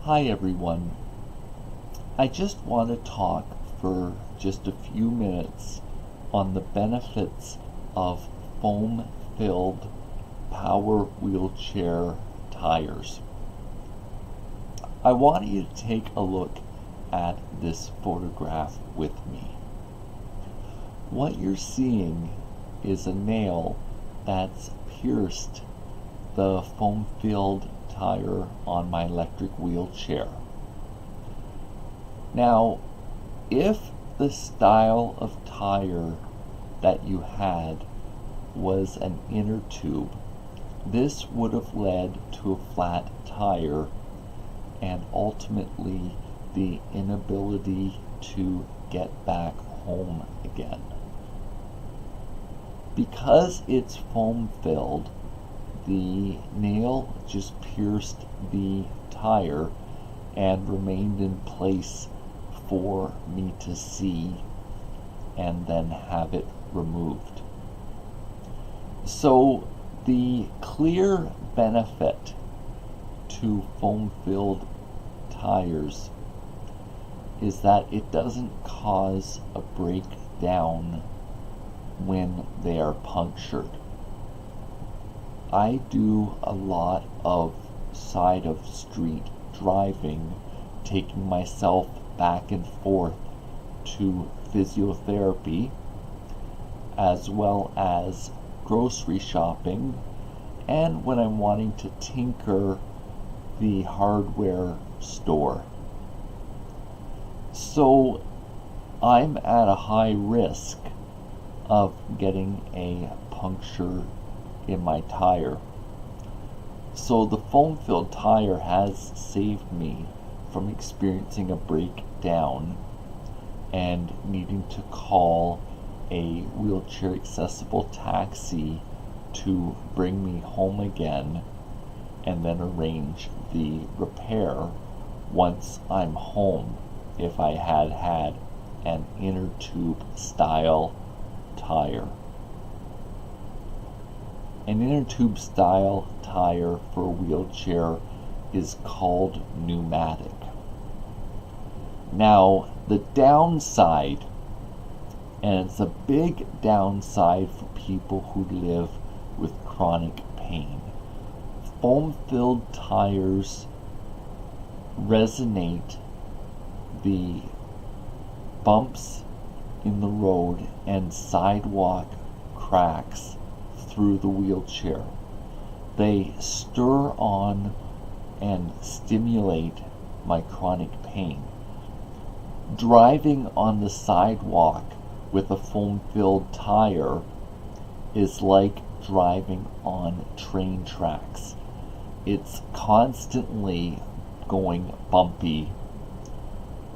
Hi everyone. I just want to talk for just a few minutes on the benefits of foam-filled power wheelchair tires. I want you to take a look at this photograph with me. What you're seeing is a nail that's pierced the foam-filled tire on my electric wheelchair. Now, if the style of tire that you had was an inner tube, this would have led to a flat tire and ultimately the inability to get back home again. Because it's foam filled, the nail just pierced the tire and remained in place for me to see and then have it removed. So the clear benefit to foam-filled tires is that it doesn't cause a breakdown when they are punctured. I do a lot of side of street driving, taking myself back and forth to physiotherapy, as well as grocery shopping, and when I'm wanting to tinker the hardware store. So I'm at a high risk of getting a puncture in my tire. So the foam-filled tire has saved me from experiencing a breakdown and needing to call a wheelchair accessible taxi to bring me home again and then arrange the repair once I'm home if I had had an inner tube style tire. An inner tube style tire for a wheelchair is called pneumatic. Now, the downside, and it's a big downside for people who live with chronic pain, foam-filled tires resonate the bumps in the road and sidewalk cracks through the wheelchair. They stir on and stimulate my chronic pain. Driving on the sidewalk with a foam-filled tire is like driving on train tracks. It's constantly going bumpy,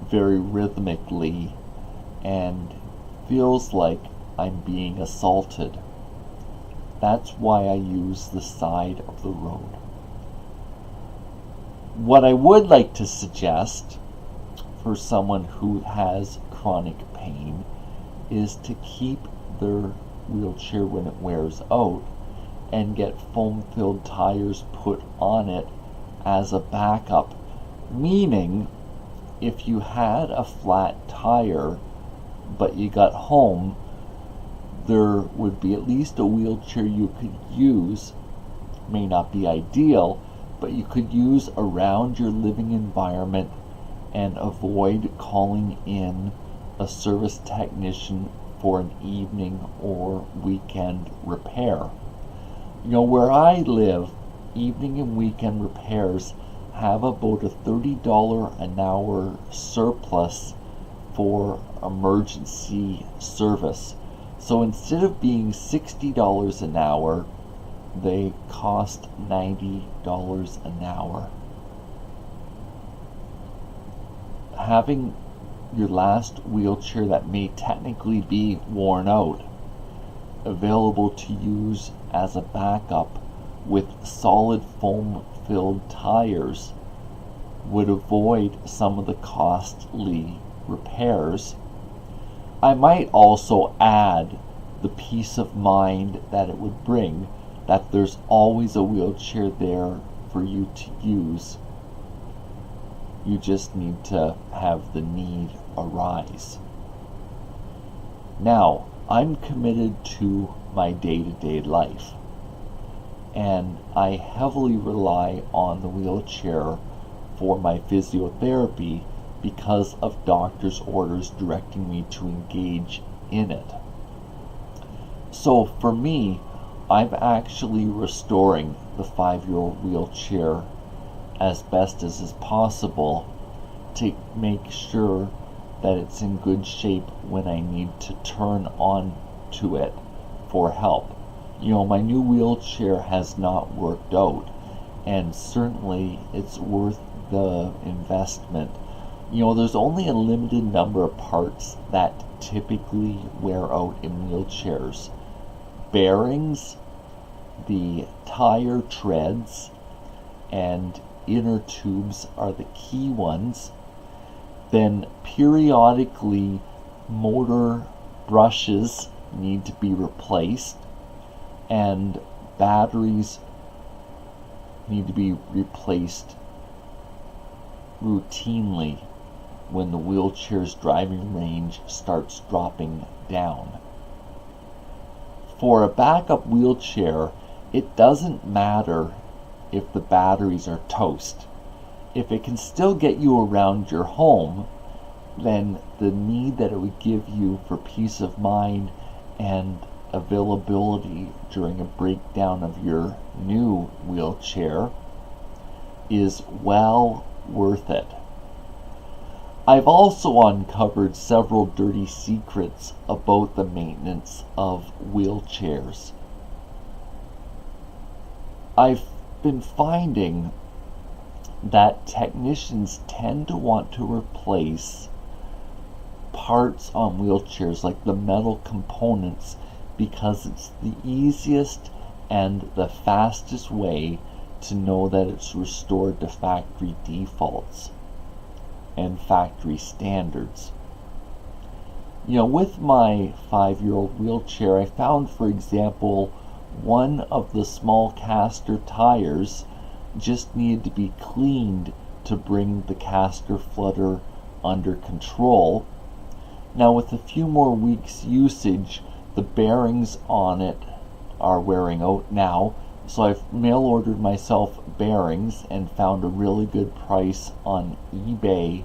very rhythmically, and feels like I'm being assaulted. That's why I use the side of the road. What I would like to suggest for someone who has chronic pain is to keep their wheelchair when it wears out and get foam-filled tires put on it as a backup. Meaning, if you had a flat tire but you got home, there would be at least a wheelchair you could use. May not be ideal, but you could use around your living environment and avoid calling in a service technician for an evening or weekend repair. You know, where I live, evening and weekend repairs have about a $30 an hour surplus for emergency service. So instead of being $60 an hour, they cost $90 an hour. Having your last wheelchair that may technically be worn out available to use as a backup with solid foam-filled tires would avoid some of the costly repairs. I might also add the peace of mind that it would bring, that there's always a wheelchair there for you to use. You just need to have the need arise. Now, I'm committed to my day-to-day life, and I heavily rely on the wheelchair for my physiotherapy because of doctor's orders directing me to engage in it. So for me, I'm actually restoring the 5-year-old wheelchair as best as is possible to make sure that it's in good shape when I need to turn on to it for help. My new wheelchair has not worked out, and certainly it's worth the investment. There's only a limited number of parts that typically wear out in wheelchairs. Bearings, the tire treads, and inner tubes are the key ones. Then periodically motor brushes need to be replaced, and batteries need to be replaced routinely when the wheelchair's driving range starts dropping down. For a backup wheelchair, it doesn't matter if the batteries are toast. If it can still get you around your home, then the need that it would give you for peace of mind and availability during a breakdown of your new wheelchair is well worth it. I've also uncovered several dirty secrets about the maintenance of wheelchairs. I've been finding that technicians tend to want to replace parts on wheelchairs, like the metal components, because it's the easiest and the fastest way to know that it's restored to factory defaults and factory standards. With my 5-year-old wheelchair, I found, for example, one of the small caster tires just needed to be cleaned to bring the caster flutter under control. Now, with a few more weeks usage, the bearings on it are wearing out now, so I've mail ordered myself bearings and found a really good price on eBay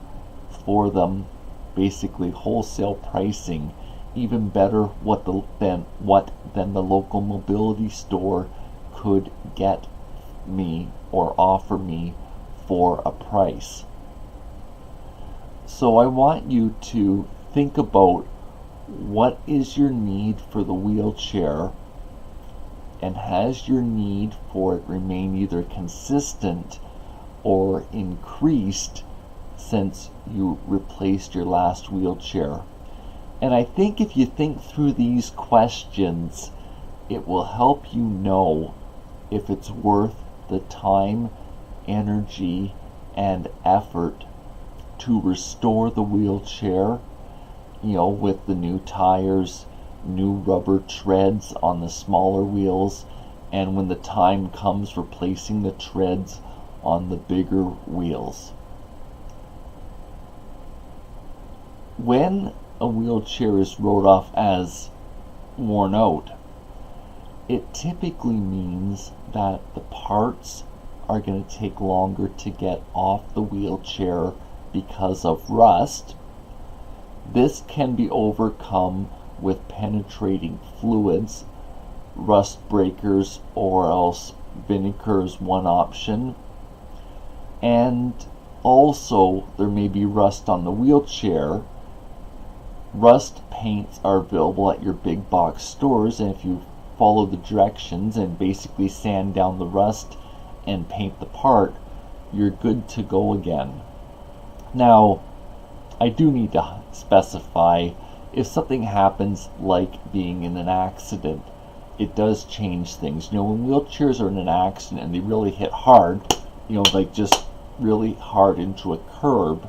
for them, basically wholesale pricing, even better than the local mobility store could get me or offer me for a price. So I want you to think about what is your need for the wheelchair, and has your need for it remained either consistent or increased since you replaced your last wheelchair. And I think if you think through these questions, it will help you know if it's worth the time, energy, and effort to restore the wheelchair, with the new tires, new rubber treads on the smaller wheels, and when the time comes, replacing the treads on the bigger wheels. When a wheelchair is wrote off as worn out, it typically means that the parts are going to take longer to get off the wheelchair because of rust. This can be overcome with penetrating fluids. Rust breakers or else vinegar is one option. And also, there may be rust on the wheelchair. Rust paints are available at your big box stores, and if you follow the directions and basically sand down the rust and paint the part, you're good to go again. Now, I do need to specify, if something happens like being in an accident, it does change things. When wheelchairs are in an accident and they really hit hard, like just really hard into a curb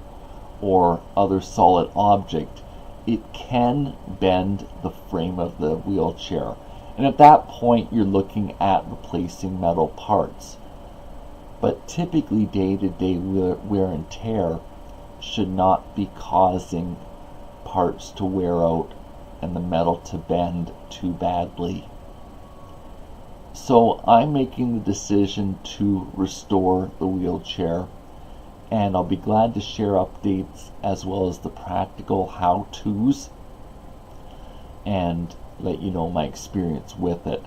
or other solid object, it can bend the frame of the wheelchair. And at that point, you're looking at replacing metal parts. but typically day-to-day wear and tear should not be causing parts to wear out and the metal to bend too badly. So I'm making the decision to restore the wheelchair, and I'll be glad to share updates as well as the practical how-tos and let you know my experience with it.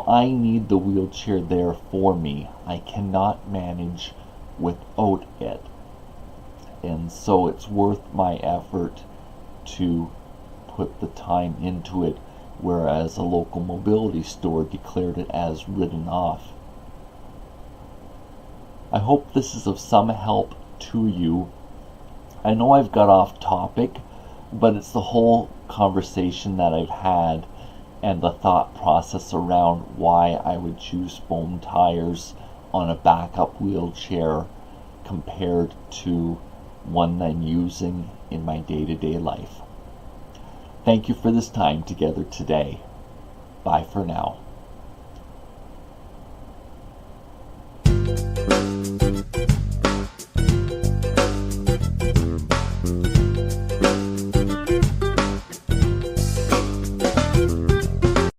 I need the wheelchair there for me. I cannot manage without it. And so it's worth my effort to put the time into it, whereas a local mobility store declared it as written off. I hope this is of some help to you. I know I've got off topic, but it's the whole conversation that I've had and the thought process around why I would choose foam tires on a backup wheelchair compared to one I'm using in my day-to-day life. Thank you for this time together today. Bye for now.